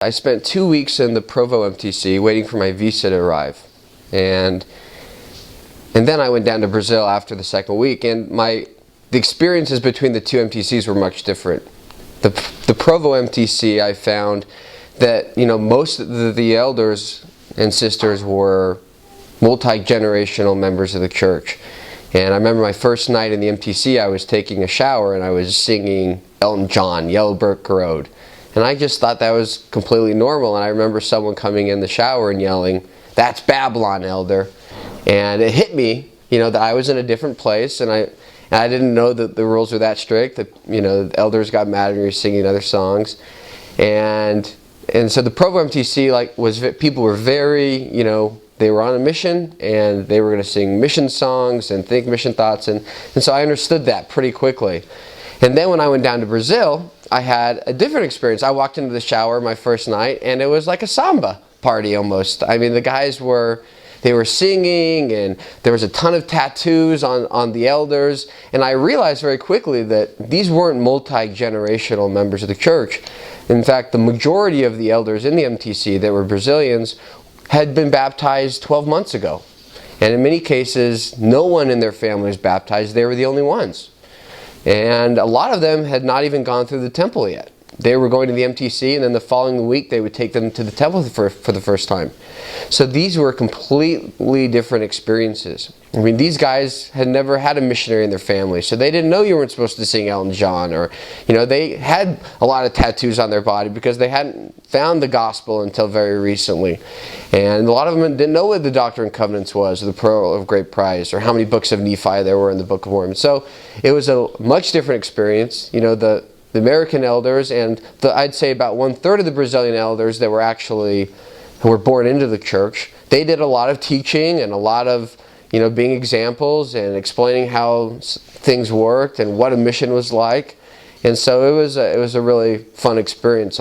I spent 2 weeks in the Provo MTC waiting for my visa to arrive, and then I went down to Brazil after the second week, and the experiences between the two MTCs were much different. The Provo MTC, I found that most of the elders and sisters were multi-generational members of the church. And I remember my first night in the MTC, I was taking a shower and I was singing Elton John, Yellow Brick Road. And I just thought that was completely normal. And I remember someone coming in the shower and yelling, "That's Babylon, elder." And it hit me, that I was in a different place, and I didn't know that the rules were that strict, that, the elders got mad when you were singing other songs. And so the Provo MTC, people were very, they were on a mission, and they were going to sing mission songs and think mission thoughts, and so I understood that pretty quickly. And then when I went down to Brazil, I had a different experience. I walked into the shower my first night, and it was like a samba party almost. I mean, the guys were singing, and there was a ton of tattoos on the elders, and I realized very quickly that these weren't multi-generational members of the church. In fact, the majority of the elders in the MTC that were Brazilians had been baptized 12 months ago. And in many cases, no one in their family was baptized. They were the only ones. And a lot of them had not even gone through the temple yet. They were going to the MTC, and then the following week they would take them to the temple for the first time. So these were completely different experiences. I mean, these guys had never had a missionary in their family, so they didn't know you weren't supposed to sing Elton John, or, they had a lot of tattoos on their body because they hadn't found the gospel until very recently. And a lot of them didn't know what the Doctrine and Covenants was, or the Pearl of Great Price, or how many books of Nephi there were in the Book of Mormon. So it was a much different experience. The American elders, and I'd say about 1/3 of the Brazilian elders that who were born into the church, they did a lot of teaching and a lot of being examples and explaining how things worked and what a mission was like. And so it was a really fun experience.